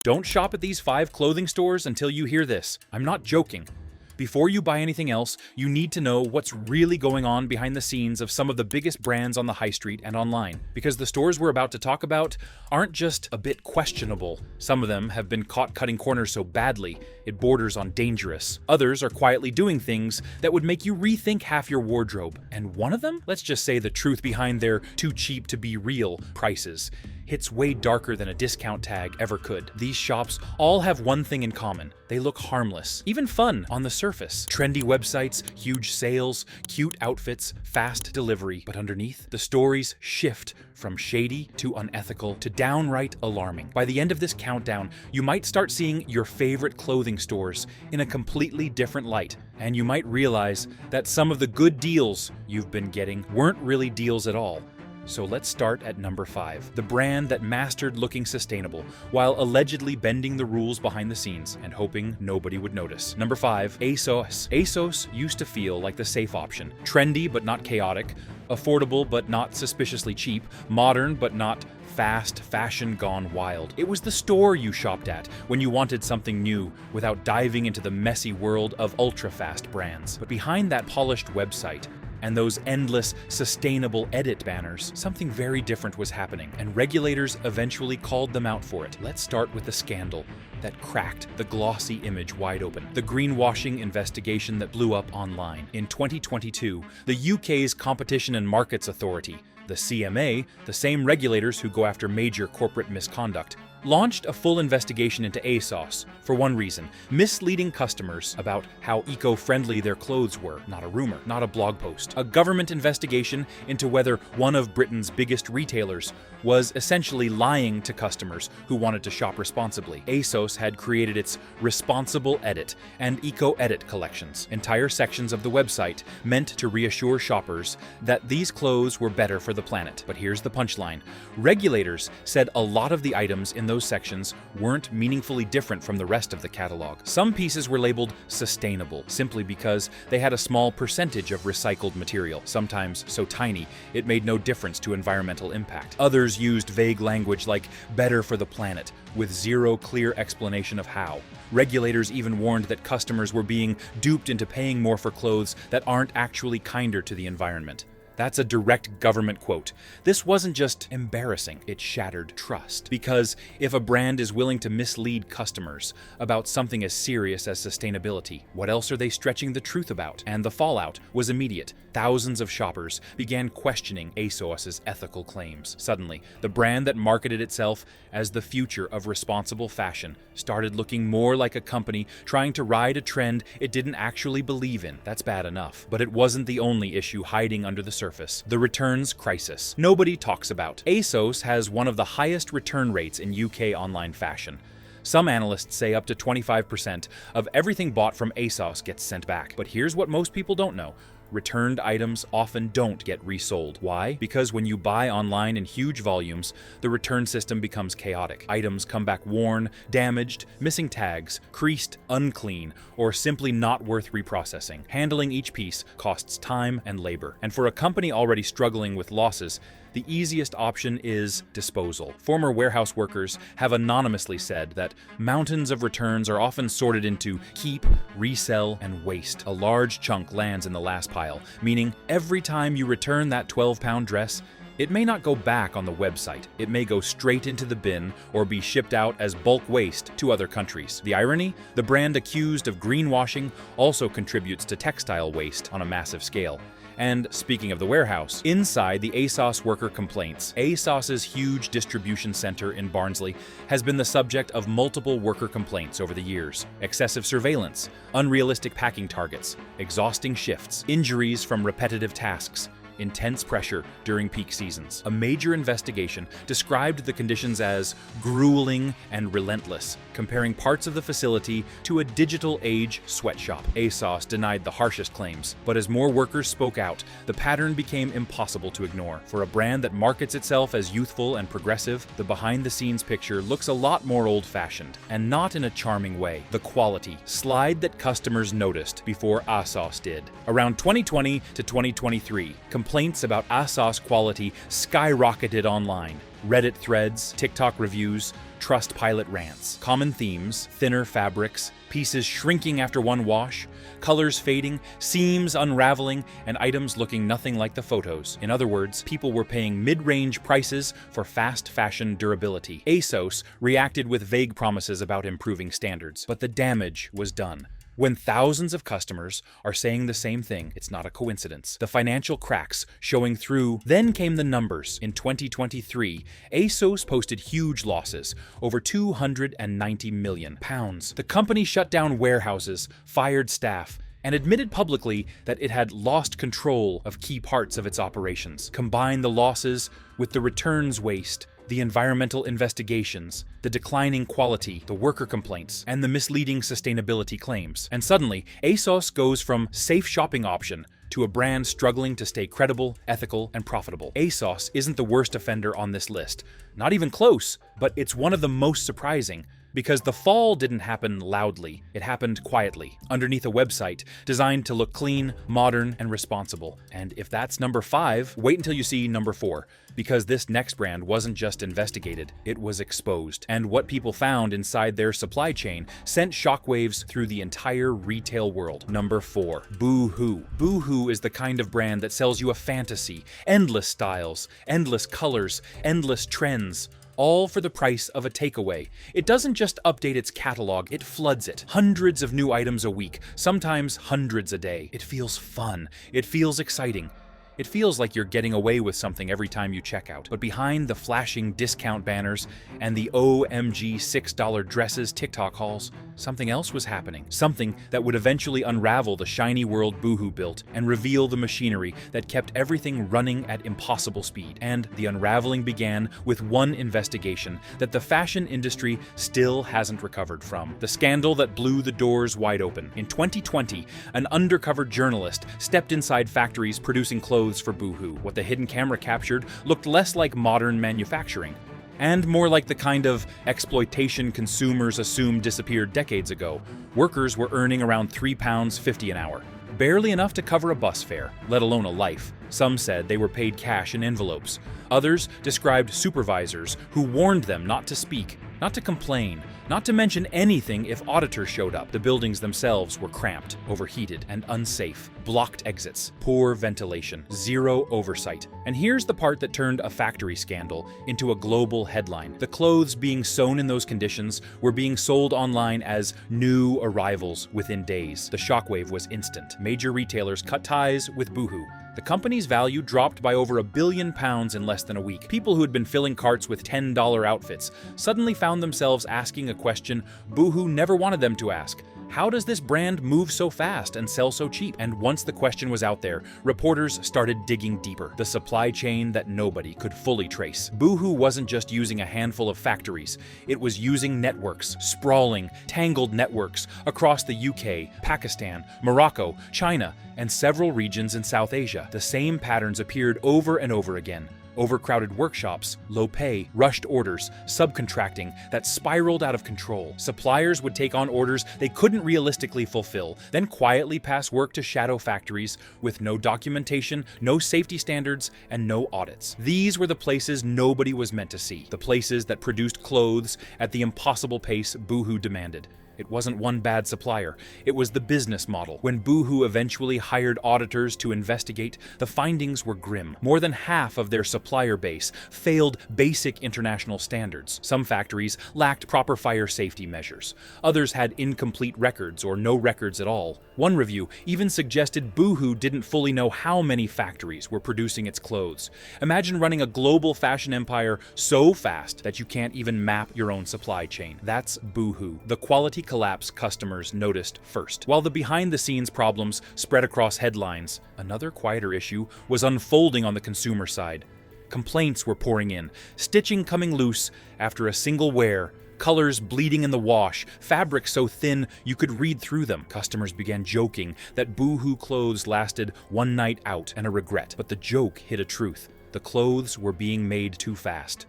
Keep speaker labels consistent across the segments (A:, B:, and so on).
A: Don't shop at these 5 clothing stores until you hear this. I'm not joking. Before you buy anything else, you need to know what's really going on behind the scenes of some of the biggest brands on the high street and online. Because the stores we're about to talk about aren't just a bit questionable. Some of them have been caught cutting corners so badly, it borders on dangerous. Others are quietly doing things that would make you rethink half your wardrobe. And one of them, let's just say the truth behind their too cheap to be real prices, hits way darker than a discount tag ever could. These shops all have one thing in common. They look harmless, even fun on the surface. Trendy websites, huge sales, cute outfits, fast delivery. But underneath, the stories shift from shady to unethical to downright alarming. By the end of this countdown, you might start seeing your favorite clothing stores in a completely different light. And you might realize that some of the good deals you've been getting weren't really deals at all. So let's start at number 5, the brand that mastered looking sustainable while allegedly bending the rules behind the scenes and hoping nobody would notice. Number 5, Asos. Asos used to feel like the safe option. Trendy but not chaotic, affordable but not suspiciously cheap, modern but not fast fashion gone wild. It was the store you shopped at when you wanted something new without diving into the messy world of ultra-fast brands. But behind that polished website, and those endless, sustainable edit banners, something very different was happening, and regulators eventually called them out for it. Let's start with the scandal that cracked the glossy image wide open. The greenwashing investigation that blew up online. In 2022, the UK's Competition and Markets Authority, the CMA, the same regulators who go after major corporate misconduct, launched a full investigation into Asos for one reason: misleading customers about how eco-friendly their clothes were. Not a rumor, not a blog post. A government investigation into whether one of Britain's biggest retailers was essentially lying to customers who wanted to shop responsibly. Asos had created its Responsible Edit and Eco Edit collections, entire sections of the website meant to reassure shoppers that these clothes were better for the planet. But here's the punchline. Regulators said a lot of the items in those sections weren't meaningfully different from the rest of the catalog. Some pieces were labeled sustainable simply because they had a small percentage of recycled material, sometimes so tiny it made no difference to environmental impact. Others used vague language like better for the planet, with zero clear explanation of how. Regulators even warned that customers were being duped into paying more for clothes that aren't actually kinder to the environment. That's a direct government quote. This wasn't just embarrassing, it shattered trust. Because if a brand is willing to mislead customers about something as serious as sustainability, what else are they stretching the truth about? And the fallout was immediate. Thousands of shoppers began questioning Asos's ethical claims. Suddenly, the brand that marketed itself as the future of responsible fashion started looking more like a company trying to ride a trend it didn't actually believe in. That's bad enough. But it wasn't the only issue hiding under the surface. The returns crisis. Nobody talks about. Asos has one of the highest return rates in UK online fashion. Some analysts say up to 25% of everything bought from Asos gets sent back. But here's what most people don't know. Returned items often don't get resold. Why? Because when you buy online in huge volumes, the return system becomes chaotic. Items come back worn, damaged, missing tags, creased, unclean, or simply not worth reprocessing. Handling each piece costs time and labor. And for a company already struggling with losses, the easiest option is disposal. Former warehouse workers have anonymously said that mountains of returns are often sorted into keep, resell, and waste. A large chunk lands in the last pile, meaning every time you return that 12-pound dress, it may not go back on the website. It may go straight into the bin or be shipped out as bulk waste to other countries. The irony? The brand accused of greenwashing also contributes to textile waste on a massive scale. And speaking of the warehouse, inside the Asos worker complaints, Asos's huge distribution center in Barnsley has been the subject of multiple worker complaints over the years. Excessive surveillance, unrealistic packing targets, exhausting shifts, injuries from repetitive tasks, intense pressure during peak seasons. A major investigation described the conditions as grueling and relentless, comparing parts of the facility to a digital age sweatshop. Asos denied the harshest claims, but as more workers spoke out, the pattern became impossible to ignore. For a brand that markets itself as youthful and progressive, the behind-the-scenes picture looks a lot more old-fashioned, and not in a charming way. The quality slide that customers noticed before Asos did. Around 2020 to 2023, complaints about Asos quality skyrocketed online. Reddit threads, TikTok reviews, Trustpilot rants. Common themes: thinner fabrics, pieces shrinking after one wash, colors fading, seams unraveling, and items looking nothing like the photos. In other words, people were paying mid-range prices for fast fashion durability. Asos reacted with vague promises about improving standards, but the damage was done. When thousands of customers are saying the same thing, it's not a coincidence. The financial cracks showing through. Then came the numbers. In 2023, Asos posted huge losses, over £290 million. The company shut down warehouses, fired staff, and admitted publicly that it had lost control of key parts of its operations. Combine the losses with the returns waste, the environmental investigations, the declining quality, the worker complaints, and the misleading sustainability claims. And suddenly, Asos goes from safe shopping option to a brand struggling to stay credible, ethical, and profitable. Asos isn't the worst offender on this list. Not even close, but it's one of the most surprising. Because the fall didn't happen loudly, it happened quietly, underneath a website designed to look clean, modern, and responsible. And if that's number 5, wait until you see number 4, because this next brand wasn't just investigated, it was exposed. And what people found inside their supply chain sent shockwaves through the entire retail world. Number 4, Boohoo. Boohoo is the kind of brand that sells you a fantasy, endless styles, endless colors, endless trends, all for the price of a takeaway. It doesn't just update its catalog, it floods it. Hundreds of new items a week, sometimes hundreds a day. It feels fun. It feels exciting. It feels like you're getting away with something every time you check out. But behind the flashing discount banners and the OMG $6 dresses TikTok hauls, something else was happening. Something that would eventually unravel the shiny world Boohoo built and reveal the machinery that kept everything running at impossible speed. And the unraveling began with one investigation that the fashion industry still hasn't recovered from. The scandal that blew the doors wide open. In 2020, an undercover journalist stepped inside factories producing clothes for Boohoo. What the hidden camera captured looked less like modern manufacturing, and more like the kind of exploitation consumers assumed disappeared decades ago. Workers were earning around £3.50 an hour, barely enough to cover a bus fare, let alone a life. Some said they were paid cash in envelopes. Others described supervisors who warned them not to speak, not to complain, not to mention anything if auditors showed up. The buildings themselves were cramped, overheated, and unsafe. Blocked exits, poor ventilation, zero oversight. And here's the part that turned a factory scandal into a global headline. The clothes being sewn in those conditions were being sold online as new arrivals within days. The shockwave was instant. Major retailers cut ties with Boohoo. The company's value dropped by over £1 billion in less than a week. People who had been filling carts with $10 outfits suddenly found themselves asking a question Boohoo never wanted them to ask. How does this brand move so fast and sell so cheap? And once the question was out there, reporters started digging deeper. The supply chain that nobody could fully trace. Boohoo wasn't just using a handful of factories. It was using networks, sprawling, tangled networks across the UK, Pakistan, Morocco, China, and several regions in South Asia. The same patterns appeared over and over again. Overcrowded workshops, low pay, rushed orders, subcontracting that spiraled out of control. Suppliers would take on orders they couldn't realistically fulfill, then quietly pass work to shadow factories with no documentation, no safety standards, and no audits. These were the places nobody was meant to see, the places that produced clothes at the impossible pace Boohoo demanded. It wasn't one bad supplier, it was the business model. When Boohoo eventually hired auditors to investigate, the findings were grim. More than half of their supplier base failed basic international standards. Some factories lacked proper fire safety measures. Others had incomplete records or no records at all. One review even suggested Boohoo didn't fully know how many factories were producing its clothes. Imagine running a global fashion empire so fast that you can't even map your own supply chain. That's Boohoo. The quality collapse customers noticed first. While the behind-the-scenes problems spread across headlines, another quieter issue was unfolding on the consumer side. Complaints were pouring in, stitching coming loose after a single wear, colors bleeding in the wash, fabric so thin you could read through them. Customers began joking that Boohoo clothes lasted one night out and a regret. But the joke hid a truth. The clothes were being made too fast.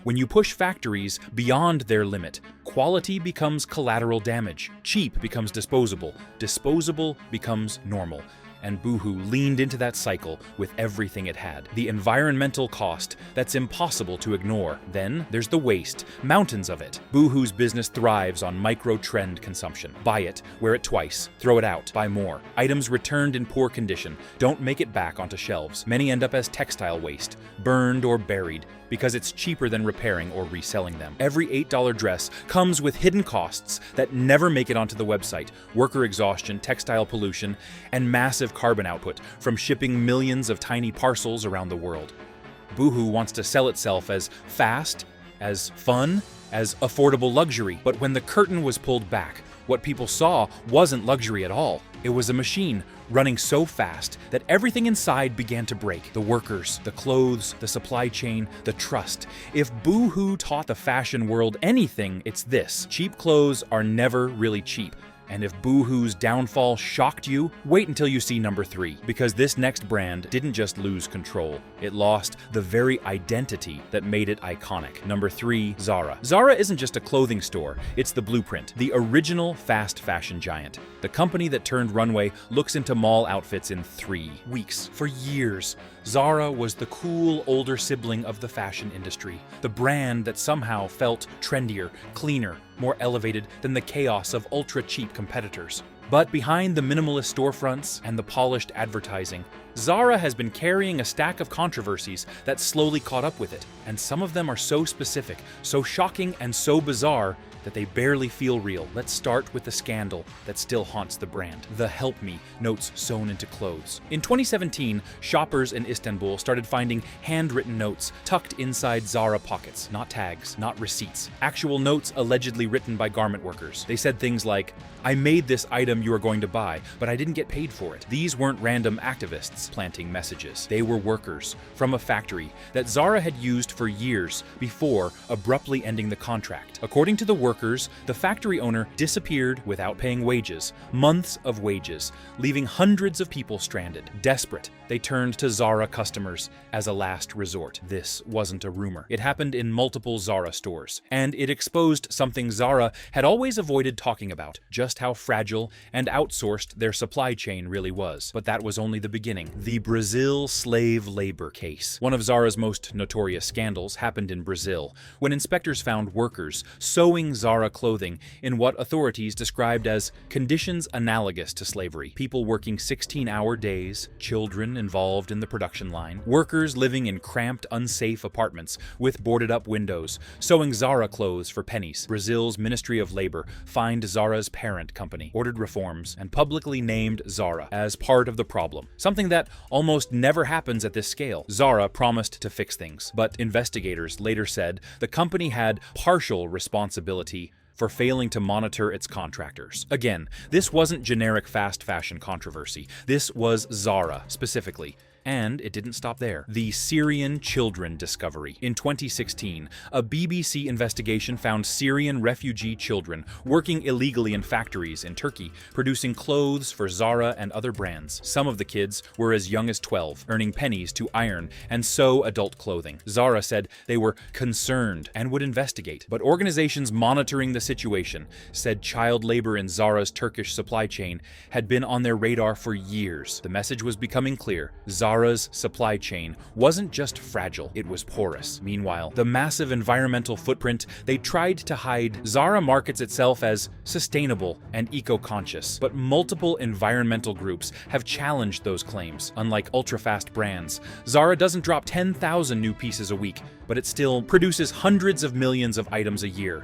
A: When you push factories beyond their limit, quality becomes collateral damage. Cheap becomes disposable. Disposable becomes normal. And Boohoo leaned into that cycle with everything it had. The environmental cost that's impossible to ignore. Then there's the waste, mountains of it. Boohoo's business thrives on micro-trend consumption. Buy it, wear it twice, throw it out, buy more. Items returned in poor condition don't make it back onto shelves. Many end up as textile waste, burned or buried, because it's cheaper than repairing or reselling them. Every $8 dress comes with hidden costs that never make it onto the website: worker exhaustion, textile pollution, and massive carbon output from shipping millions of tiny parcels around the world. Boohoo wants to sell itself as fast, as fun, as affordable luxury. But when the curtain was pulled back, what people saw wasn't luxury at all. It was a machine running so fast that everything inside began to break. The workers, the clothes, the supply chain, the trust. If Boohoo taught the fashion world anything, it's this: cheap clothes are never really cheap. And if Boohoo's downfall shocked you, wait until you see number 3, because this next brand didn't just lose control, it lost the very identity that made it iconic. Number 3, Zara. Zara isn't just a clothing store, it's the blueprint, the original fast fashion giant. The company that turned runway looks into mall outfits in 3 weeks. For years, Zara was the cool older sibling of the fashion industry, the brand that somehow felt trendier, cleaner, more elevated than the chaos of ultra-cheap competitors. But behind the minimalist storefronts and the polished advertising, Zara has been carrying a stack of controversies that slowly caught up with it, and some of them are so specific, so shocking, and so bizarre that they barely feel real. Let's start with the scandal that still haunts the brand: the "help me" notes sewn into clothes. In 2017, shoppers in Istanbul started finding handwritten notes tucked inside Zara pockets. Not tags, not receipts. Actual notes allegedly written by garment workers. They said things like, "I made this item you are going to buy, but I didn't get paid for it." These weren't random activists planting messages. They were workers from a factory that Zara had used for years before abruptly ending the contract. According to the workers, the factory owner disappeared without paying wages, months of wages, leaving hundreds of people stranded. Desperate, they turned to Zara customers as a last resort. This wasn't a rumor. It happened in multiple Zara stores, and it exposed something Zara had always avoided talking about: just how fragile and outsourced their supply chain really was. But that was only the beginning. The Brazil slave labor case. One of Zara's most notorious scandals happened in Brazil, when inspectors found workers sewing Zara clothing in what authorities described as conditions analogous to slavery. People working 16-hour days, children involved in the production line, workers living in cramped, unsafe apartments with boarded-up windows, sewing Zara clothes for pennies. Brazil's Ministry of Labor fined Zara's parent company, ordered reforms, and publicly named Zara as part of the problem, something that almost never happens at this scale. Zara promised to fix things, but investigators later said the company had partial responsibility for failing to monitor its contractors. Again, this wasn't generic fast fashion controversy. This was Zara specifically. And it didn't stop there. The Syrian children discovery. In 2016, a BBC investigation found Syrian refugee children working illegally in factories in Turkey, producing clothes for Zara and other brands. Some of the kids were as young as 12, earning pennies to iron and sew adult clothing. Zara said they were concerned and would investigate. But organizations monitoring the situation said child labor in Zara's Turkish supply chain had been on their radar for years. The message was becoming clear: Zara's supply chain wasn't just fragile, it was porous. Meanwhile, the massive environmental footprint they tried to hide. Zara markets itself as sustainable and eco-conscious, but multiple environmental groups have challenged those claims. Unlike ultra-fast brands, Zara doesn't drop 10,000 new pieces a week, but it still produces hundreds of millions of items a year.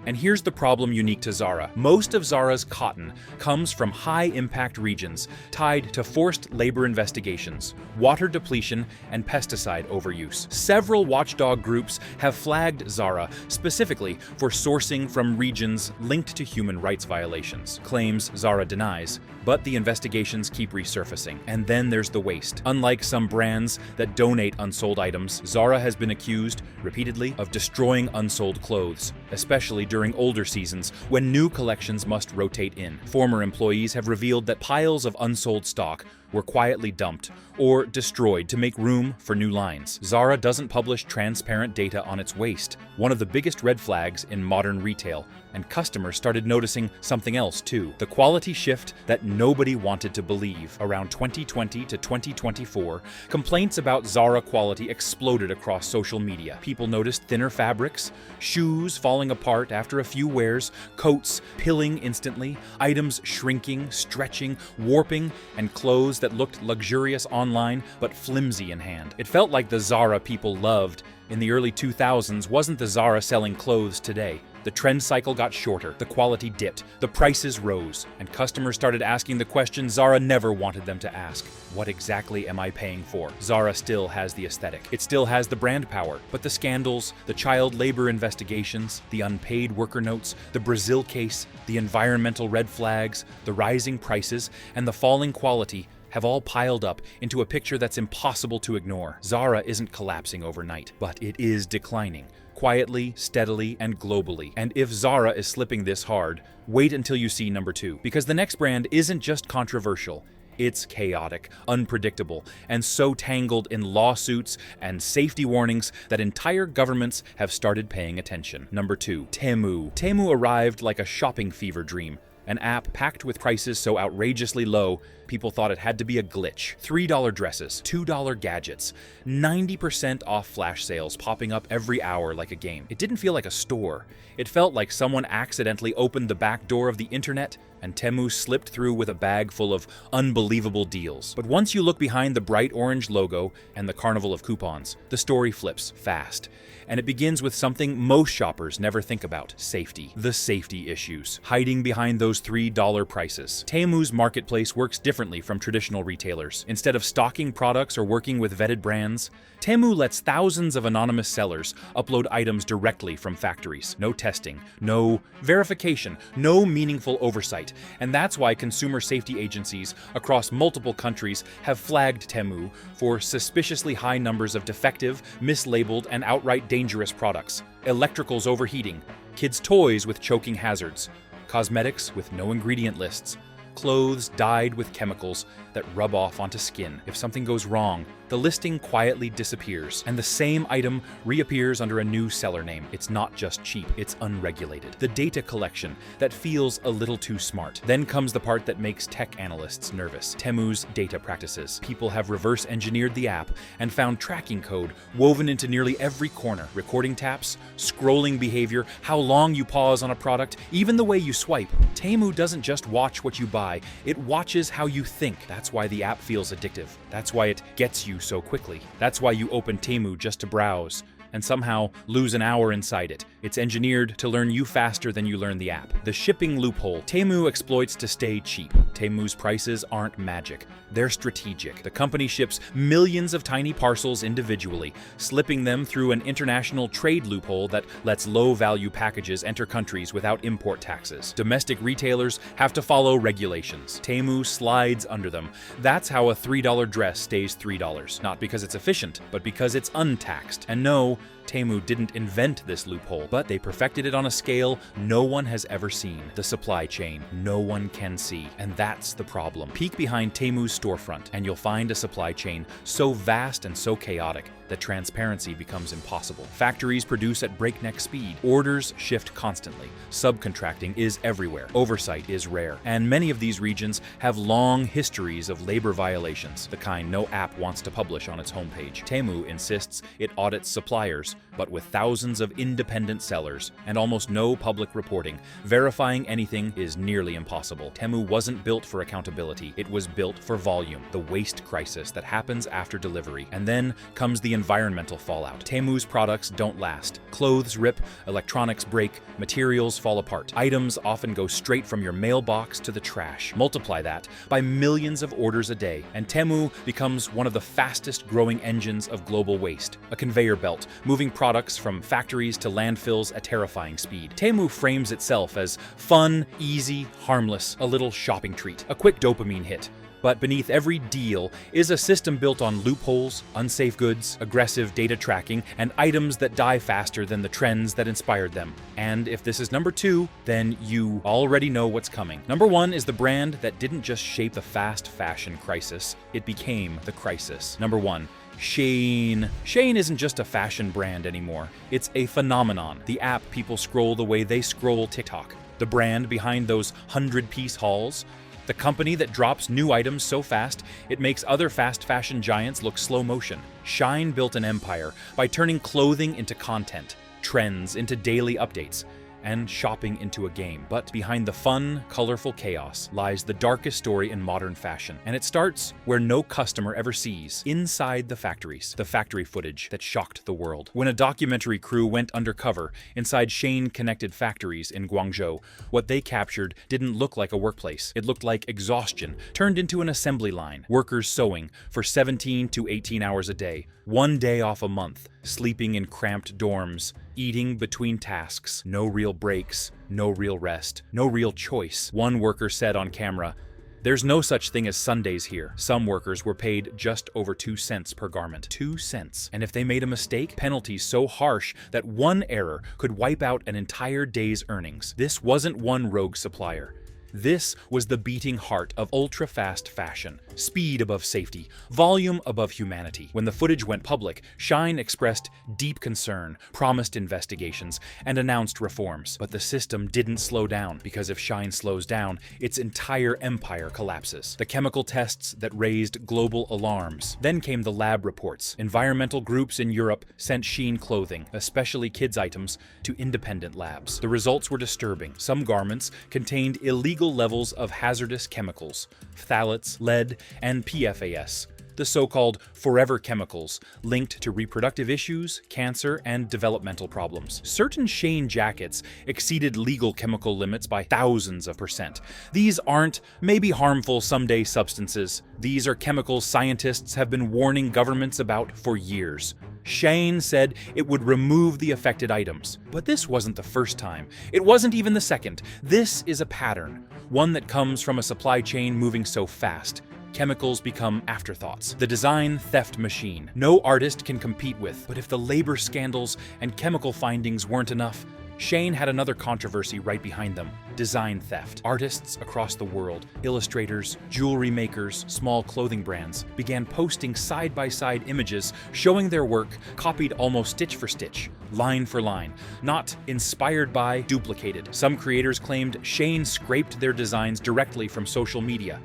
A: And here's the problem unique to Zara. Most of Zara's cotton comes from high-impact regions tied to forced labor investigations, water depletion, and pesticide overuse. Several watchdog groups have flagged Zara specifically for sourcing from regions linked to human rights violations. Claims Zara denies, but the investigations keep resurfacing. And then there's the waste. Unlike some brands that donate unsold items, Zara has been accused repeatedly of destroying unsold clothes, especially during older seasons when new collections must rotate in. Former employees have revealed that piles of unsold stock were quietly dumped or destroyed to make room for new lines. Zara doesn't publish transparent data on its waste, one of the biggest red flags in modern retail, and customers started noticing something else too. The quality shift that nobody wanted to believe. Around 2020 to 2024, complaints about Zara quality exploded across social media. People noticed thinner fabrics, shoes falling apart after a few wears, coats pilling instantly, items shrinking, stretching, warping, and clothes that looked luxurious online but flimsy in hand. It felt like the Zara people loved in the early 2000s wasn't the Zara selling clothes today. The trend cycle got shorter, the quality dipped, the prices rose, and customers started asking the question Zara never wanted them to ask. What exactly am I paying for? Zara still has the aesthetic. It still has the brand power, but the scandals, the child labor investigations, the unpaid worker notes, the Brazil case, the environmental red flags, the rising prices, and the falling quality have all piled up into a picture that's impossible to ignore. Zara isn't collapsing overnight, but it is declining. Quietly, steadily, and globally. And if Zara is slipping this hard, wait until you see number 2. Because the next brand isn't just controversial, it's chaotic, unpredictable, and so tangled in lawsuits and safety warnings that entire governments have started paying attention. Number 2, Temu. Temu arrived like a shopping fever dream. An app packed with prices so outrageously low, people thought it had to be a glitch. $3 dresses, $2 gadgets, 90% off flash sales popping up every hour like a game. It didn't feel like a store. It felt like someone accidentally opened the back door of the internet and Temu slipped through with a bag full of unbelievable deals. But once you look behind the bright orange logo and the carnival of coupons, the story flips fast. And it begins with something most shoppers never think about: safety. The safety issues, hiding behind those $3 prices. Temu's marketplace works differently from traditional retailers. Instead of stocking products or working with vetted brands, Temu lets thousands of anonymous sellers upload items directly from factories. No testing, no verification, no meaningful oversight. And that's why consumer safety agencies across multiple countries have flagged Temu for suspiciously high numbers of defective, mislabeled, and outright dangerous products. Electricals overheating, kids' toys with choking hazards, cosmetics with no ingredient lists, clothes dyed with chemicals that rub off onto skin. If something goes wrong, the listing quietly disappears, and the same item reappears under a new seller name. It's not just cheap, it's unregulated. The data collection that feels a little too smart. Then comes the part that makes tech analysts nervous: Temu's data practices. People have reverse engineered the app and found tracking code woven into nearly every corner. Recording taps, scrolling behavior, how long you pause on a product, even the way you swipe. Temu doesn't just watch what you buy, it watches how you think. That's why the app feels addictive. That's why it gets you so quickly. That's why you open Temu just to browse and somehow lose an hour inside it. It's engineered to learn you faster than you learn the app. The shipping loophole. Temu exploits to stay cheap. Temu's prices aren't magic. They're strategic. The company ships millions of tiny parcels individually, slipping them through an international trade loophole that lets low-value packages enter countries without import taxes. Domestic retailers have to follow regulations. Temu slides under them. That's how a $3 dress stays $3. Not because it's efficient, but because it's untaxed. And no, Temu didn't invent this loophole, but they perfected it on a scale no one has ever seen. The supply chain no one can see, and that's the problem. Peek behind Temu's storefront, and you'll find a supply chain so vast and so chaotic that transparency becomes impossible. Factories produce at breakneck speed. Orders shift constantly. Subcontracting is everywhere. Oversight is rare. And many of these regions have long histories of labor violations, the kind no app wants to publish on its homepage. Temu insists it audits suppliers, but with thousands of independent sellers and almost no public reporting, verifying anything is nearly impossible. Temu wasn't built for accountability. It was built for volume, the waste crisis that happens after delivery. And then comes the environmental fallout. Temu's products don't last. Clothes rip, electronics break, materials fall apart. Items often go straight from your mailbox to the trash. Multiply that by millions of orders a day, and Temu becomes one of the fastest growing engines of global waste. A conveyor belt, moving products from factories to landfills at terrifying speed. Temu frames itself as fun, easy, harmless, a little shopping treat, a quick dopamine hit. But beneath every deal is a system built on loopholes, unsafe goods, aggressive data tracking, and items that die faster than the trends that inspired them. And if this is number 2, then you already know what's coming. Number 1 is the brand that didn't just shape the fast fashion crisis, it became the crisis. Number 1. Shein. Shein isn't just a fashion brand anymore. It's a phenomenon. The app people scroll the way they scroll TikTok. The brand behind those 100-piece hauls. The company that drops new items so fast, it makes other fast fashion giants look slow motion. Shein built an empire by turning clothing into content, trends into daily updates, and shopping into a game. But behind the fun, colorful chaos lies the darkest story in modern fashion. And it starts where no customer ever sees, inside the factories, the factory footage that shocked the world. When a documentary crew went undercover inside Shein-connected factories in Guangzhou, what they captured didn't look like a workplace. It looked like exhaustion turned into an assembly line. Workers sewing for 17 to 18 hours a day, 1 day off a month, sleeping in cramped dorms, eating between tasks, no real breaks, no real rest, no real choice. One worker said on camera, "There's no such thing as Sundays here." Some workers were paid just over 2 cents per garment. 2 cents. And if they made a mistake, penalties so harsh that one error could wipe out an entire day's earnings. This wasn't one rogue supplier. This was the beating heart of ultra-fast fashion. Speed above safety, volume above humanity. When the footage went public, Shein expressed deep concern, promised investigations, and announced reforms. But the system didn't slow down, because if Shein slows down, its entire empire collapses. The chemical tests that raised global alarms. Then came the lab reports. Environmental groups in Europe sent Shein clothing, especially kids' items, to independent labs. The results were disturbing. Some garments contained illegal levels of hazardous chemicals, phthalates, lead, and PFAS, the so-called forever chemicals linked to reproductive issues, cancer, and developmental problems. Certain Shein jackets exceeded legal chemical limits by thousands of %. These aren't maybe harmful someday substances. These are chemicals scientists have been warning governments about for years. Shein said it would remove the affected items. But this wasn't the first time. It wasn't even the second. This is a pattern, one that comes from a supply chain moving so fast. Chemicals become afterthoughts. The design theft machine. No artist can compete with. But if the labor scandals and chemical findings weren't enough, Shein had another controversy right behind them: design theft. Artists across the world, illustrators, jewelry makers, small clothing brands, began posting side-by-side images showing their work copied almost stitch for stitch, line for line, not inspired by, duplicated. Some creators claimed Shein scraped their designs directly from social media.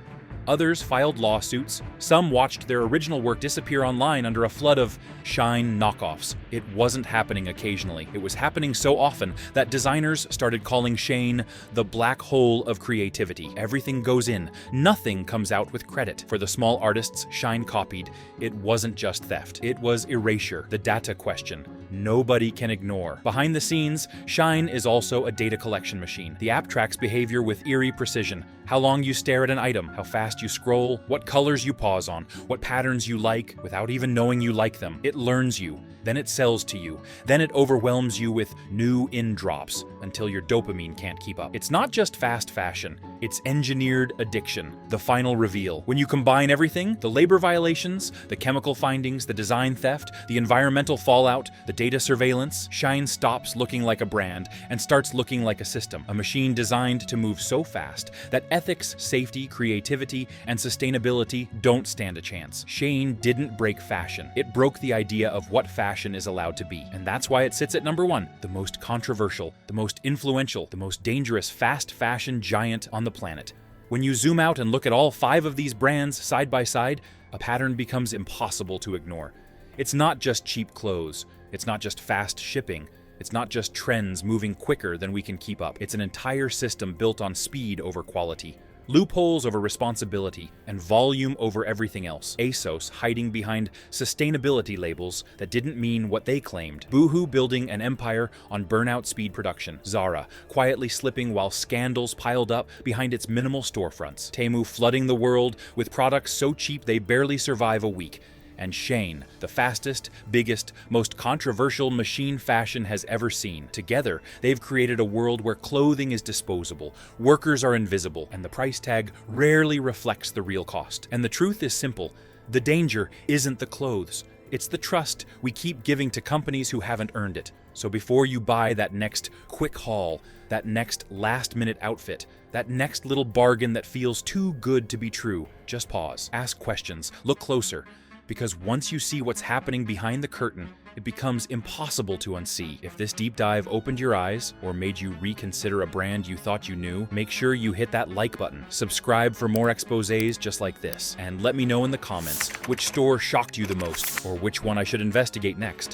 A: Others filed lawsuits. Some watched their original work disappear online under a flood of Shein knockoffs. It wasn't happening occasionally. It was happening so often that designers started calling Shein the black hole of creativity. Everything goes in. Nothing comes out with credit. For the small artists Shein copied, it wasn't just theft. It was erasure, the data question nobody can ignore. Behind the scenes, Shein is also a data collection machine. The app tracks behavior with eerie precision. How long you stare at an item, how fast you scroll, what colors you pause on, what patterns you like without even knowing you like them. It learns you, then it sells to you, then it overwhelms you with new in-drops until your dopamine can't keep up. It's not just fast fashion, it's engineered addiction. The final reveal. When you combine everything, the labor violations, the chemical findings, the design theft, the environmental fallout, the data surveillance, Shein stops looking like a brand and starts looking like a system, a machine designed to move so fast that ethics, safety, creativity, and sustainability don't stand a chance. Shein didn't break fashion. It broke the idea of what fashion is allowed to be. And that's why it sits at number 1, the most controversial, the most influential, the most dangerous fast fashion giant on the planet. When you zoom out and look at all 5 of these brands side by side, a pattern becomes impossible to ignore. It's not just cheap clothes. It's not just fast shipping. It's not just trends moving quicker than we can keep up. It's an entire system built on speed over quality, loopholes over responsibility, and volume over everything else. Asos hiding behind sustainability labels that didn't mean what they claimed. Boohoo building an empire on burnout speed production. Zara quietly slipping while scandals piled up behind its minimal storefronts. Temu flooding the world with products so cheap they barely survive a week. and Shein, the fastest, biggest, most controversial machine fashion has ever seen. Together, they've created a world where clothing is disposable, workers are invisible, and the price tag rarely reflects the real cost. And the truth is simple: the danger isn't the clothes. It's the trust we keep giving to companies who haven't earned it. So before you buy that next quick haul, that next last-minute outfit, that next little bargain that feels too good to be true, just pause, ask questions, look closer, because once you see what's happening behind the curtain, it becomes impossible to unsee. If this deep dive opened your eyes or made you reconsider a brand you thought you knew, make sure you hit that like button, subscribe for more exposés just like this, and let me know in the comments which store shocked you the most or which one I should investigate next.